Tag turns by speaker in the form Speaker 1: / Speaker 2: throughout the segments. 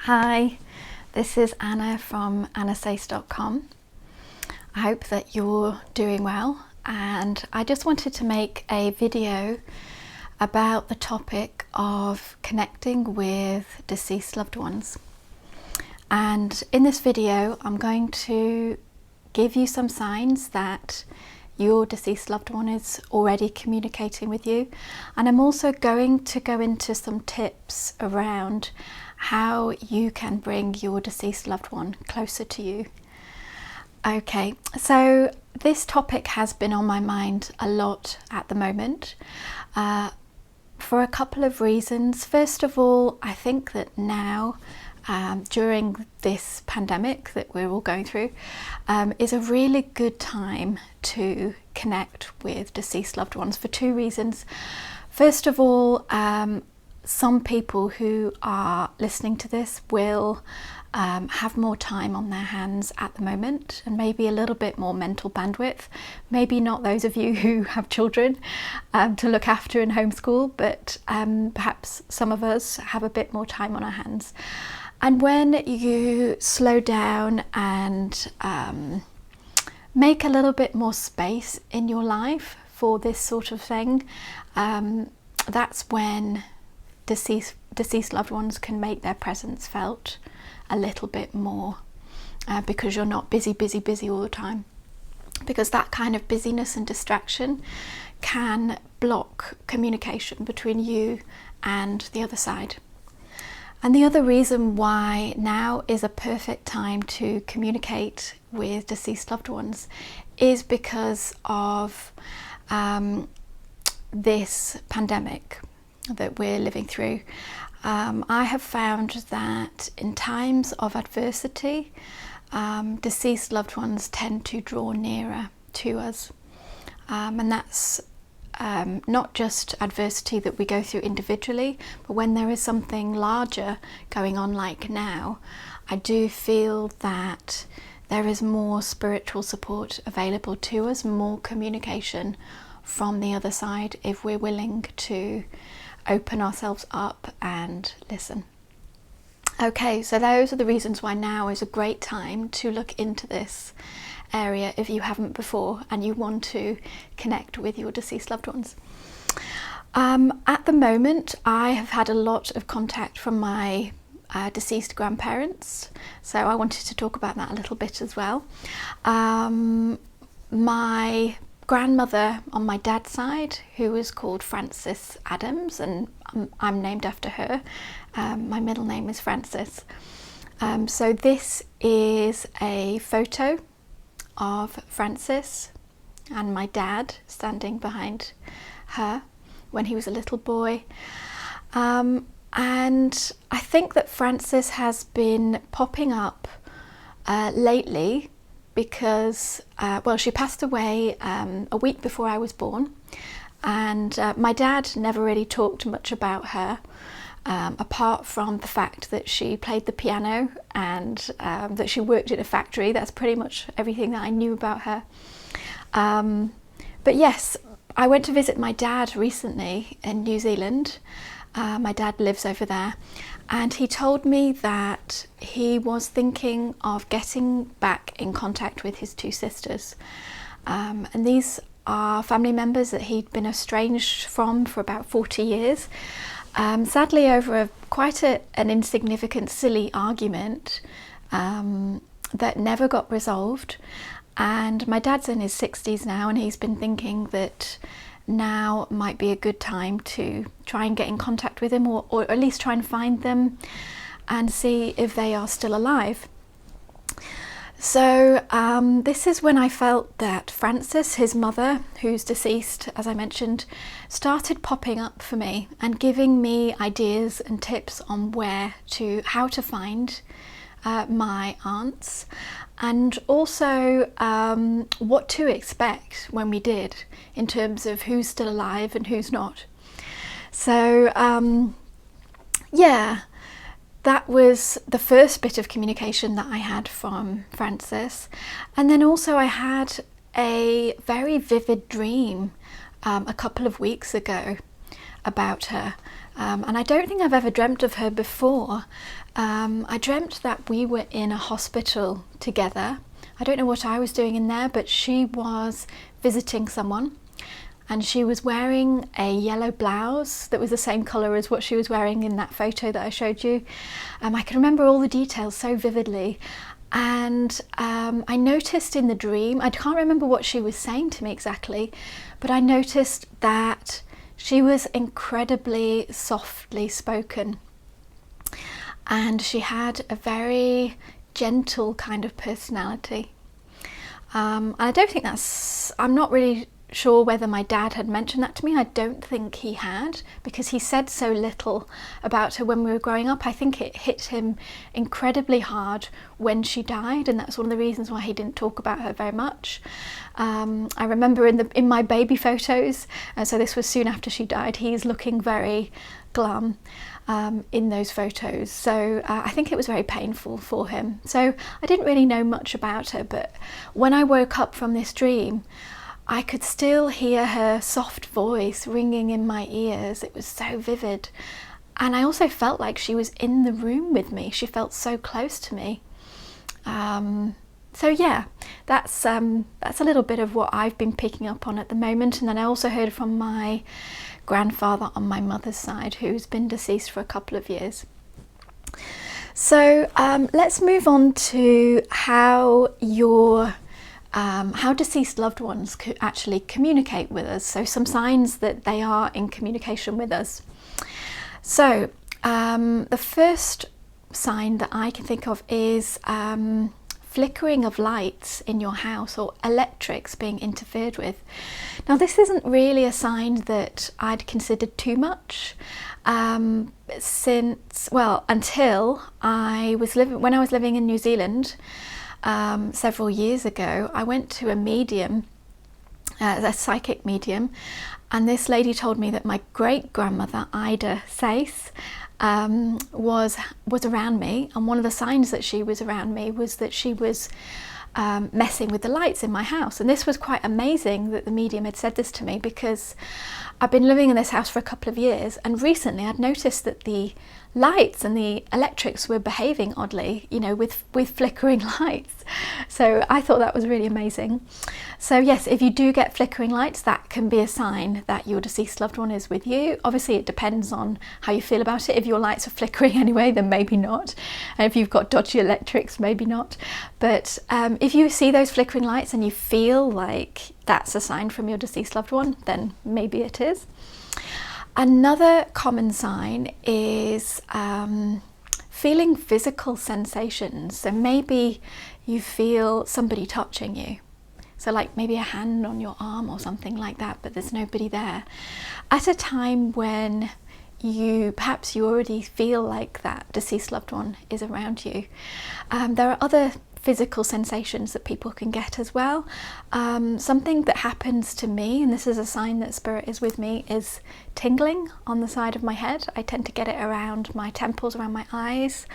Speaker 1: Hi, this is Anna from Sayce.com. I hope that you're doing well, and I just wanted to make a video about the topic of connecting with deceased loved ones. And in this video I'm going to give you some signs that your deceased loved one is already communicating with you, and I'm also going to go into some tips around how you can bring your deceased loved one closer to you. Okay, so this topic has been on my mind a lot at the moment for a couple of reasons. First of all, I think that now during this pandemic that we're all going through is a really good time to connect with deceased loved ones for two reasons. First of all, some people who are listening to this will have more time on their hands at the moment, and maybe a little bit more mental bandwidth. Maybe not those of you who have children to look after and homeschool, but perhaps some of us have a bit more time on our hands. And when you slow down and make a little bit more space in your life for this sort of thing, that's when deceased loved ones can make their presence felt a little bit more, because you're not busy all the time, because that kind of busyness and distraction can block communication between you and the other side. And the other reason why now is a perfect time to communicate with deceased loved ones is because of this pandemic that we're living through. I have found that in times of adversity, deceased loved ones tend to draw nearer to us, and that's not just adversity that we go through individually, but when there is something larger going on like now, I do feel that there is more spiritual support available to us, more communication from the other side if we're willing to open ourselves up and listen. Okay, so those are the reasons why now is a great time to look into this area if you haven't before and you want to connect with your deceased loved ones. At the moment, I have had a lot of contact from my deceased grandparents, so I wanted to talk about that a little bit as well. My grandmother on my dad's side, who was called Frances Adams, and I'm named after her. My middle name is Frances. So this is a photo of Frances and my dad standing behind her when he was a little boy. And I think that Frances has been popping up lately because, well, she passed away a week before I was born, and my dad never really talked much about her, apart from the fact that she played the piano and that she worked in a factory. That's pretty much everything that I knew about her. But yes, I went to visit my dad recently in New Zealand. My dad lives over there, and he told me that he was thinking of getting back in contact with his two sisters, and these are family members that he'd been estranged from for about 40 years, sadly over quite an insignificant, silly argument that never got resolved. And my dad's in his 60s now, and he's been thinking that now might be a good time to try and get in contact with him, or at least try and find them and see if they are still alive. So this is when I felt that Frances, his mother, who's deceased, as I mentioned, started popping up for me and giving me ideas and tips on how to find my aunts, and also what to expect when we did, in terms of who's still alive and who's not. So yeah, that was the first bit of communication that I had from Frances. And then also I had a very vivid dream a couple of weeks ago about her. And I don't think I've ever dreamt of her before. I dreamt that we were in a hospital together. I don't know what I was doing in there, but she was visiting someone, and she was wearing a yellow blouse that was the same colour as what she was wearing in that photo that I showed you. I can remember all the details so vividly. And I noticed in the dream, I can't remember what she was saying to me exactly, but I noticed that she was incredibly softly spoken, and she had a very gentle kind of personality. I don't think I'm not really sure whether my dad had mentioned that to me. I don't think he had, because he said so little about her when we were growing up. I think it hit him incredibly hard when she died, and that's one of the reasons why he didn't talk about her very much. I remember in my baby photos, so this was soon after she died, he's looking very glum in those photos, so I think it was very painful for him. So I didn't really know much about her, but when I woke up from this dream, I could still hear her soft voice ringing in my ears. It was so vivid, and I also felt like she was in the room with me. She felt so close to me. So yeah, that's a little bit of what I've been picking up on at the moment. And then I also heard from my grandfather on my mother's side, who's been deceased for a couple of years. So let's move on to how deceased loved ones could actually communicate with us. So some signs that they are in communication with us. So the first sign that I can think of is flickering of lights in your house, or electrics being interfered with. Now, this isn't really a sign that I'd considered too much until when I was living in New Zealand several years ago. I went to a medium, a psychic medium, and this lady told me that my great-grandmother, Sayce, was around me, and one of the signs that she was around me was that she was messing with the lights in my house. And this was quite amazing that the medium had said this to me, because I've been living in this house for a couple of years, and recently I'd noticed that the lights and the electrics were behaving oddly, with flickering lights. So I thought that was really amazing. So yes, if you do get flickering lights, that can be a sign that your deceased loved one is with you. Obviously it depends on how you feel about it. If your lights are flickering anyway, then maybe not. And if you've got dodgy electrics, maybe not. But if you see those flickering lights and you feel like that's a sign from your deceased loved one, then maybe it is. Another common sign is feeling physical sensations. So maybe you feel somebody touching you. So like maybe a hand on your arm or something like that, but there's nobody there. At a time when perhaps you already feel like that deceased loved one is around you. There are other physical sensations that people can get as well. Something that happens to me, and this is a sign that spirit is with me, is tingling on the side of my head. I tend to get it around my temples, around my eyes,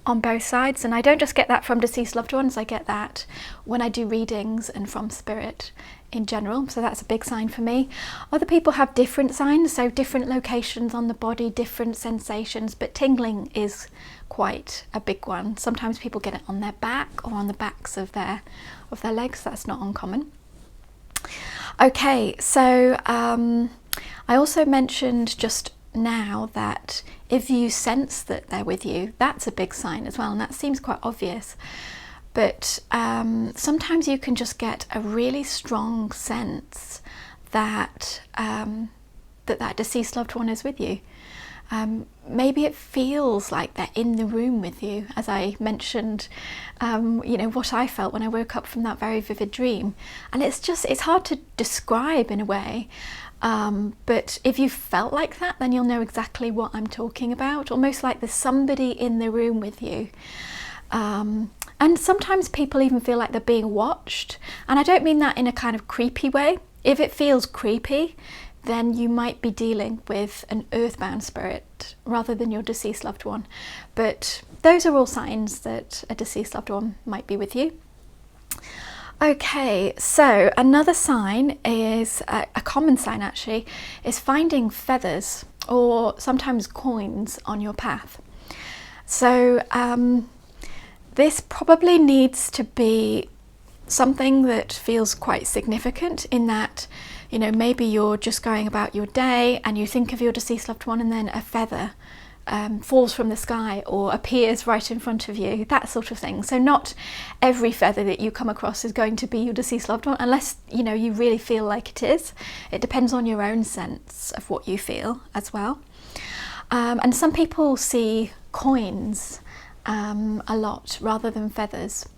Speaker 1: on both sides. And I don't just get that from deceased loved ones, I get that when I do readings and from spirit in general. So that's a big sign for me. Other people have different signs, so different locations on the body, different sensations, but tingling is quite a big one. Sometimes people get it on their back or on the backs of their legs. That's not uncommon. Okay, so I also mentioned just now that if you sense that they're with you, that's a big sign as well, and that seems quite obvious. But sometimes you can just get a really strong sense that that deceased loved one is with you. Maybe it feels like they're in the room with you, as I mentioned, what I felt when I woke up from that very vivid dream. And it's hard to describe in a way, but if you felt like that, then you'll know exactly what I'm talking about, almost like there's somebody in the room with you. And sometimes people even feel like they're being watched. And I don't mean that in a kind of creepy way. If it feels creepy, then you might be dealing with an earthbound spirit rather than your deceased loved one. But those are all signs that a deceased loved one might be with you. Okay, so another sign is, a common sign actually, is finding feathers or sometimes coins on your path. So this probably needs to be something that feels quite significant, in that, you know, maybe you're just going about your day and you think of your deceased loved one, and then a feather falls from the sky or appears right in front of you, that sort of thing. So not every feather that you come across is going to be your deceased loved one, unless, you know, you really feel like it is. It depends on your own sense of what you feel as well. And some people see coins a lot rather than feathers.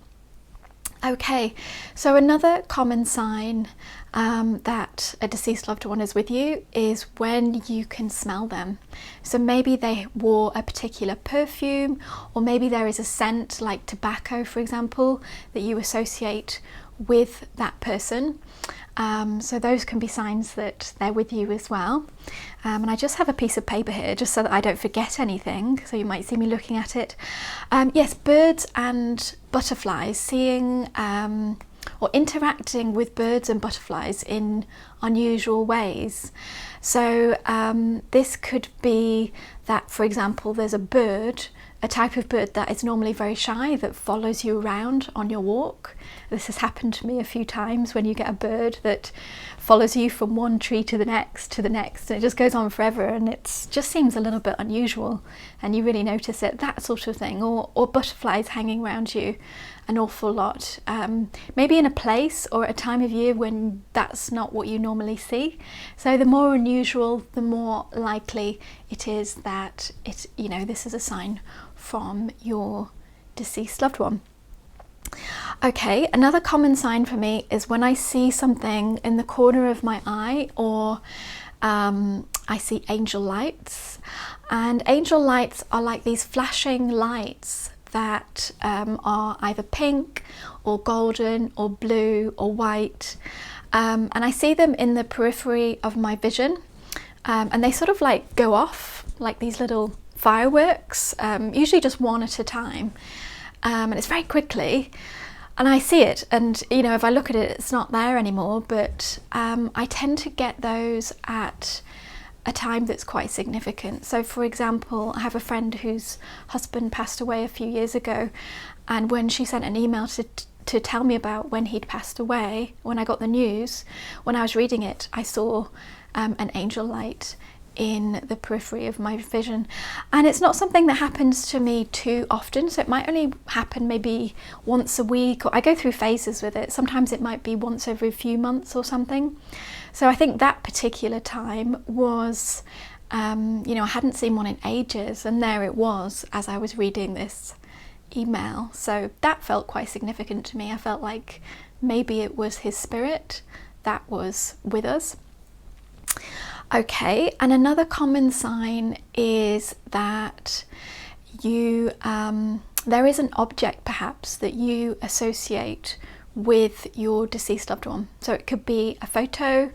Speaker 1: Okay, so another common sign that a deceased loved one is with you is when you can smell them. So maybe they wore a particular perfume, or maybe there is a scent like tobacco, for example, that you associate with that person. So those can be signs that they're with you as well. And I just have a piece of paper here just so that I don't forget anything, so you might see me looking at it. Yes, birds and butterflies, seeing or interacting with birds and butterflies in unusual ways. So this could be that, for example, there's a bird, a type of bird that is normally very shy, that follows you around on your walk. This has happened to me a few times, when you get a bird that follows you from one tree to the next, and it just goes on forever, and it just seems a little bit unusual, and you really notice it, that sort of thing. Or butterflies hanging around you an awful lot, maybe in a place or a time of year when that's not what you normally see. So the more unusual, the more likely it is that it, you know, this is a sign from your deceased loved one. Okay, another common sign for me is when I see something in the corner of my eye, or I see angel lights. And angel lights are like these flashing lights that are either pink or golden or blue or white, and I see them in the periphery of my vision, and they sort of like go off like these little fireworks, usually just one at a time, and it's very quickly, and I see it, and you know, if I look at it, it's not there anymore, but I tend to get those at a time that's quite significant. So for example, I have a friend whose husband passed away a few years ago, and when she sent an email to tell me about when he'd passed away, when I got the news, when I was reading it, I saw an angel light in the periphery of my vision. And it's not something that happens to me too often, so it might only happen maybe once a week, or I go through phases with it. Sometimes it might be once every few months or something. So I think that particular time was, you know, I hadn't seen one in ages, and there it was as I was reading this email. So that felt quite significant to me. I felt like maybe it was his spirit that was with us. Okay, and another common sign is that you, there is an object perhaps that you associate with your deceased loved one. So it could be a photo,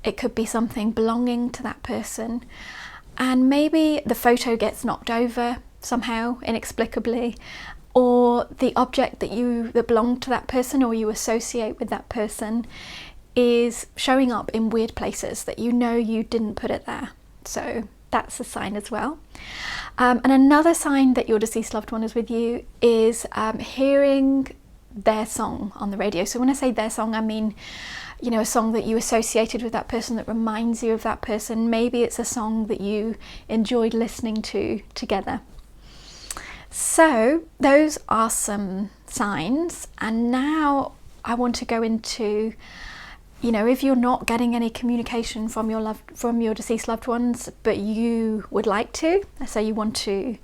Speaker 1: it could be something belonging to that person, and maybe the photo gets knocked over somehow, inexplicably, or the object that belonged to that person or you associate with that person is showing up in weird places that you know you didn't put it there. So that's a sign as well. And another sign that your deceased loved one is with you is hearing their song on the radio. So when I say their song, I mean, you know, a song that you associated with that person, that reminds you of that person. Maybe it's a song that you enjoyed listening to together. So those are some signs, and now I want to go into, you know, if you're not getting any communication from your deceased loved ones, but you would like to, so you want to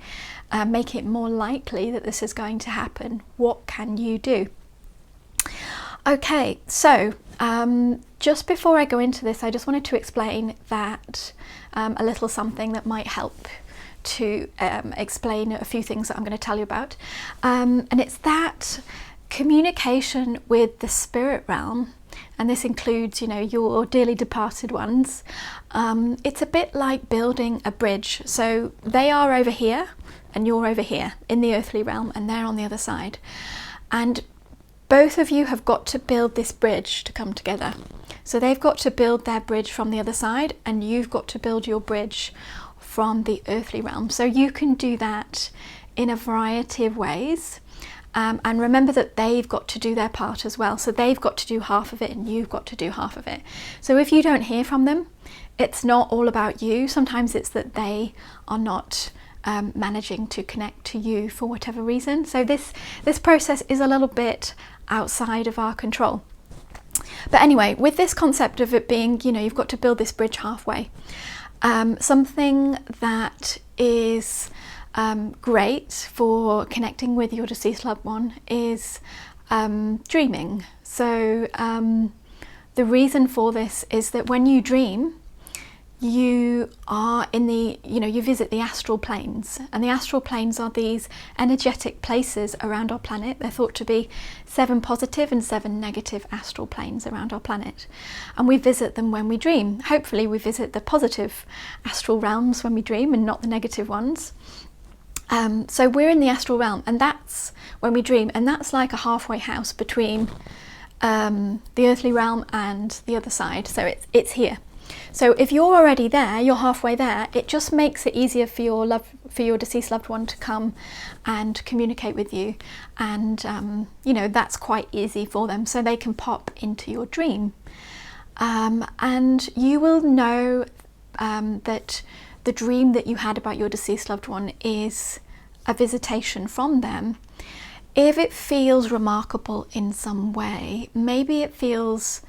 Speaker 1: make it more likely that this is going to happen, what can you do? Okay, so just before I go into this, I just wanted to explain that a little something that might help to explain a few things that I'm going to tell you about, and it's that communication with the spirit realm, and this includes, you know, your dearly departed ones. It's a bit like building a bridge. So they are over here and you're over here in the earthly realm, and they're on the other side, and both of you have got to build this bridge to come together. So they've got to build their bridge from the other side, and you've got to build your bridge from the earthly realm. So you can do that in a variety of ways. And remember that they've got to do their part as well. So they've got to do half of it and you've got to do half of it. So if you don't hear from them, it's not all about you. Sometimes it's that they are not managing to connect to you for whatever reason. So this process is a little bit outside of our control. But anyway, with this concept of it being, you know, you've got to build this bridge halfway. Something that is great for connecting with your deceased loved one is dreaming. So the reason for this is that when you dream, you are in the, you know, you visit the astral planes, and the astral planes are these energetic places around our planet. They're thought to be 7 positive and 7 negative astral planes around our planet, and we visit them when we dream. Hopefully we visit the positive astral realms when we dream and not the negative ones. So we're in the astral realm, and that's when we dream, and that's like a halfway house between the earthly realm and the other side. So it's here. So if you're already there, you're halfway there, it just makes it easier for your deceased loved one to come and communicate with you. And you know, that's quite easy for them, so they can pop into your dream. And you will know that the dream that you had about your deceased loved one is a visitation from them if it feels remarkable in some way. Maybe it feels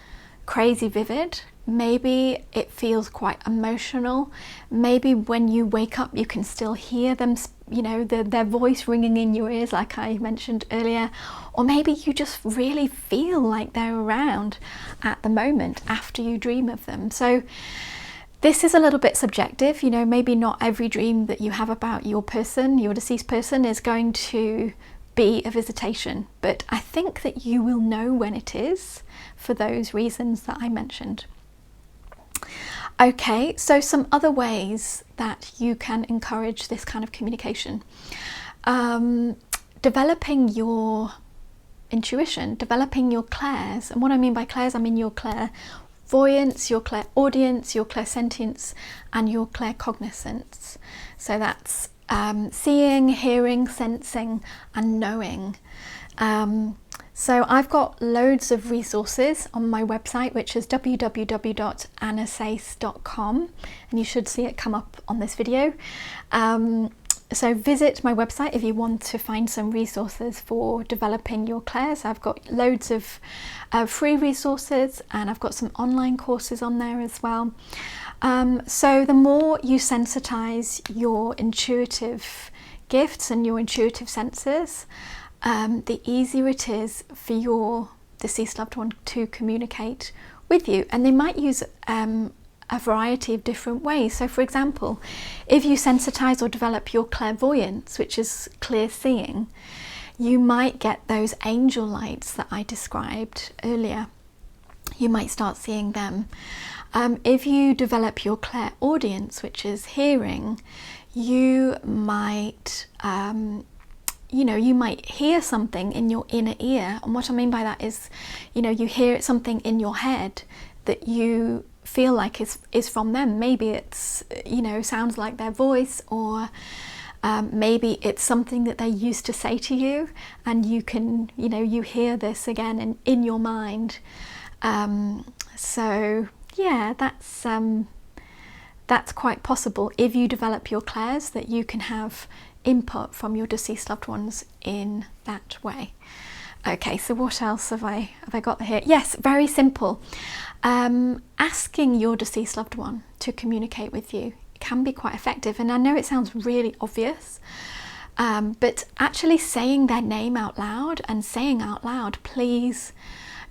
Speaker 1: crazy vivid. Maybe it feels quite emotional. Maybe when you wake up you can still hear them, you know, their voice ringing in your ears like I mentioned earlier. Or maybe you just really feel like they're around at the moment after you dream of them. So this is a little bit subjective, you know, maybe not every dream that you have about your person, your deceased person, is going to be a visitation, but I think that you will know when it is for those reasons that I mentioned. Okay, so some other ways that you can encourage this kind of communication. Developing your intuition, developing your clairs. And what I mean by clairs, I mean your clairvoyance, your clairaudience, your clairsentience, and your claircognizance. So that's seeing, hearing, sensing, and knowing. So I've got loads of resources on my website, which is www.sayce.com, and you should see it come up on this video. So visit my website if you want to find some resources for developing your clairs. I've got loads of free resources, and I've got some online courses on there as well. So the more you sensitize your intuitive gifts and your intuitive senses, the easier it is for your deceased loved one to communicate with you. And they might use a variety of different ways. So for example, if you sensitize or develop your clairvoyance, which is clear seeing, you might get those angel lights that I described earlier. You might start seeing them. If you develop your clairaudience, which is hearing, you might you might hear something in your inner ear. And what I mean by that is, you know, you hear something in your head that you feel like is from them. Maybe it's, you know, sounds like their voice, or maybe it's something that they used to say to you, and you can, you know, you hear this again in your mind. So yeah, that's quite possible if you develop your clairs, that you can have input from your deceased loved ones in that way. Okay, so what else have I got here? Yes, very simple. Asking your deceased loved one to communicate with you can be quite effective, and I know it sounds really obvious, but actually saying their name out loud and saying out loud, please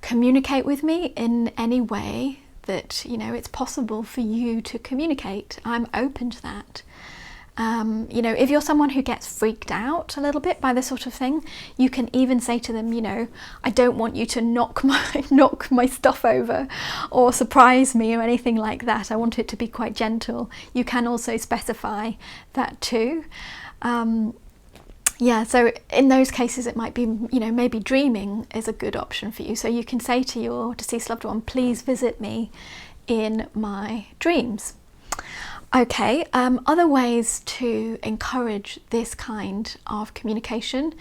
Speaker 1: communicate with me in any way that, you know, it's possible for you to communicate. I'm open to that. You know, if you're someone who gets freaked out a little bit by this sort of thing, you can even say to them, you know, I don't want you to knock my stuff over or surprise me or anything like that. I want it to be quite gentle. You can also specify that too. Yeah, so in those cases it might be, you know, maybe dreaming is a good option for you. So you can say to your deceased loved one, please visit me in my dreams. Okay, other ways to encourage this kind of communication,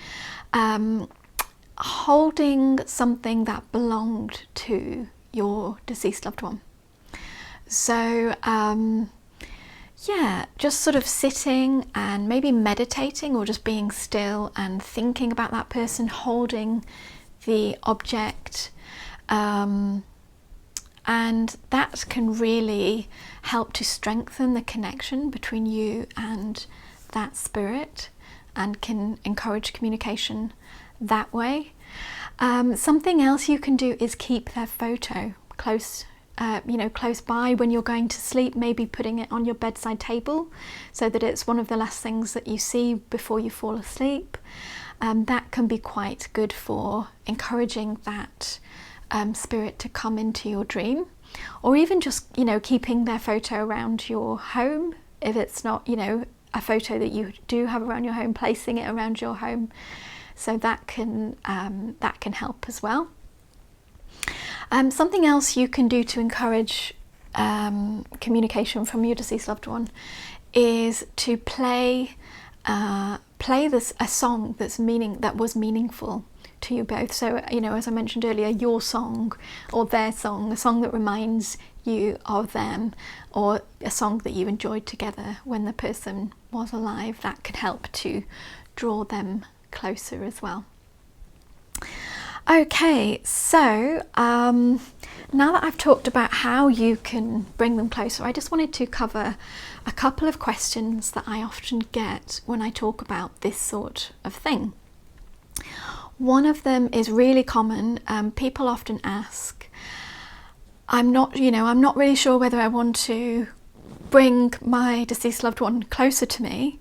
Speaker 1: holding something that belonged to your deceased loved one. So yeah, just sort of sitting and maybe meditating or just being still and thinking about that person, holding the object, and that can really help to strengthen the connection between you and that spirit and can encourage communication that way. Something else you can do is keep their photo close by when you're going to sleep, maybe putting it on your bedside table so that it's one of the last things that you see before you fall asleep. That can be quite good for encouraging that spirit to come into your dream, or even just keeping their photo around your home if it's not a photo that you do have around your home, placing it around your home, so that can help as well. Something else you can do to encourage communication from your deceased loved one is to play a song that was meaningful to you both. So as I mentioned earlier, your song or their song, a song that reminds you of them, or a song that you enjoyed together when the person was alive. That can help to draw them closer as well. Okay, so now that I've talked about how you can bring them closer, I just wanted to cover a couple of questions that I often get when I talk about this sort of thing. One of them is really common. People often ask, I'm not really sure whether I want to bring my deceased loved one closer to me,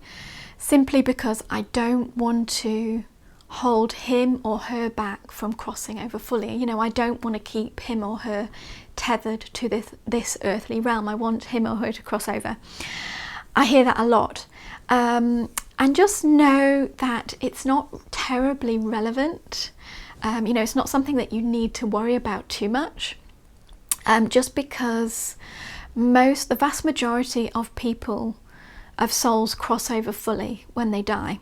Speaker 1: simply because I don't want to hold him or her back from crossing over fully. I don't want to keep him or her tethered to this earthly realm. I want him or her to cross over. I hear that a lot. And just know that it's not terribly relevant. It's not something that you need to worry about too much. Just because the vast majority of souls cross over fully when they die.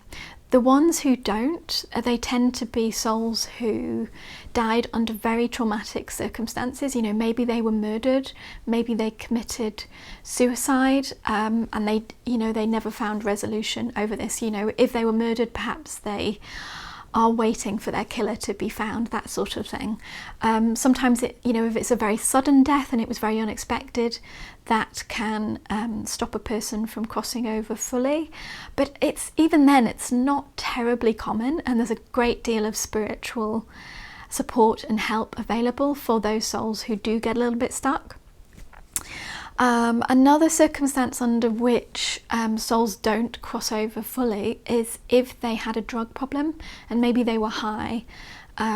Speaker 1: The ones who don't, they tend to be souls who died under very traumatic circumstances. Maybe they were murdered, maybe they committed suicide, and they never found resolution over this. If they were murdered, perhaps they are waiting for their killer to be found, that sort of thing. Sometimes if it's a very sudden death and it was very unexpected, that can stop a person from crossing over fully. But even then, it's not terribly common, and there's a great deal of spiritual support and help available for those souls who do get a little bit stuck. Another circumstance under which souls don't cross over fully is if they had a drug problem and maybe they were high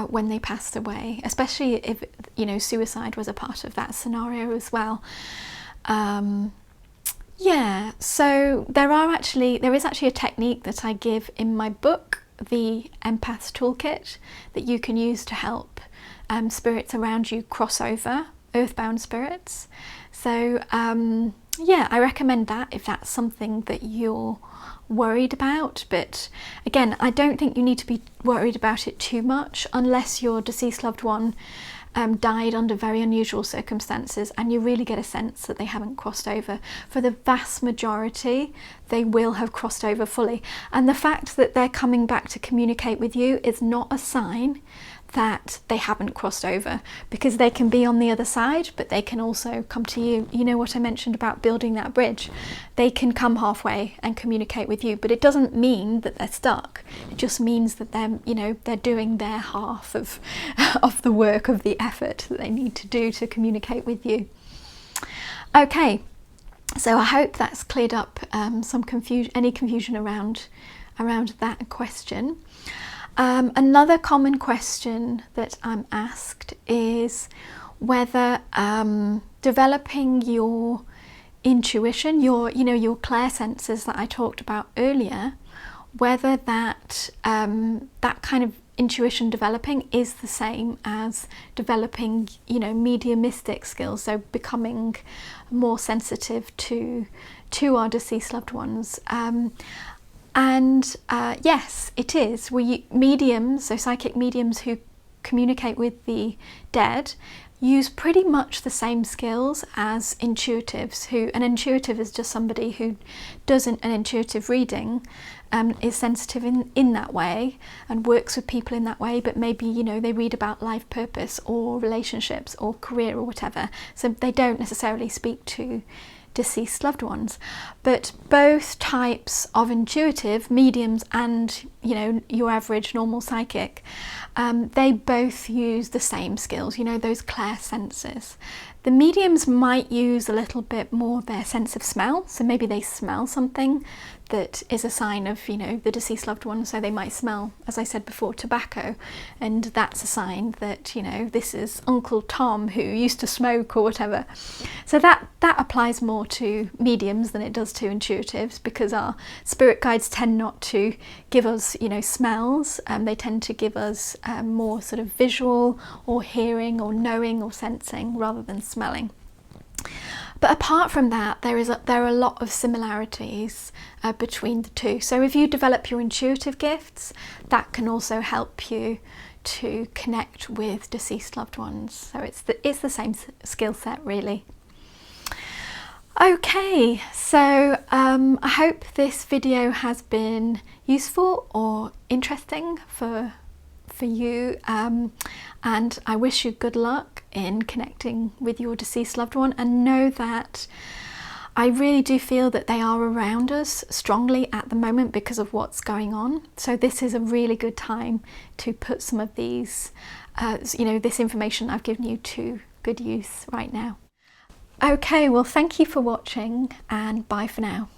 Speaker 1: when they passed away, especially if suicide was a part of that scenario as well. So there is actually a technique that I give in my book, the Empaths Toolkit, that you can use to help spirits around you cross over, earthbound spirits. So I recommend that if that's something that you're worried about. But again, I don't think you need to be worried about it too much unless your deceased loved one died under very unusual circumstances and you really get a sense that they haven't crossed over. For the vast majority, they will have crossed over fully. And the fact that they're coming back to communicate with you is not a sign that they haven't crossed over, because they can be on the other side, but they can also come to you. You know what I mentioned about building that bridge? They can come halfway and communicate with you, but it doesn't mean that they're stuck. It just means that they're doing their half of the work, of the effort that they need to do to communicate with you. Okay, so I hope that's cleared up any confusion around that question. Another common question that I'm asked is whether developing your intuition, your clairsenses that I talked about earlier, whether that kind of intuition developing is the same as developing, mediumistic skills, so becoming more sensitive to to our deceased loved ones. Yes, it is. Mediums, so psychic mediums who communicate with the dead, use pretty much the same skills as intuitives. An intuitive is just somebody who does an intuitive reading, is sensitive in that way and works with people in that way, but maybe, you know, they read about life purpose or relationships or career or whatever, so they don't necessarily speak to deceased loved ones. But both types of intuitive, mediums and, you know, your average normal psychic, they both use the same skills, you know, those clair senses. The mediums might use a little bit more their sense of smell, so maybe they smell something that is a sign of, you know, the deceased loved one. So they might smell, as I said before, tobacco, and that's a sign that, you know, this is Uncle Tom who used to smoke or whatever. So that applies more to mediums than it does to intuitives, because our spirit guides tend not to give us, you know, smells. They tend to give us more sort of visual or hearing or knowing or sensing rather than smelling. But apart from that, there are a lot of similarities between the two. So if you develop your intuitive gifts, that can also help you to connect with deceased loved ones. So it's the same skill set, really. Okay, so I hope this video has been useful or interesting for you, and I wish you good luck in connecting with your deceased loved one, and know that I really do feel that they are around us strongly at the moment because of what's going on. So this is a really good time to put some of these, you know, this information I've given you to good use right now. Okay, well, thank you for watching, and bye for now.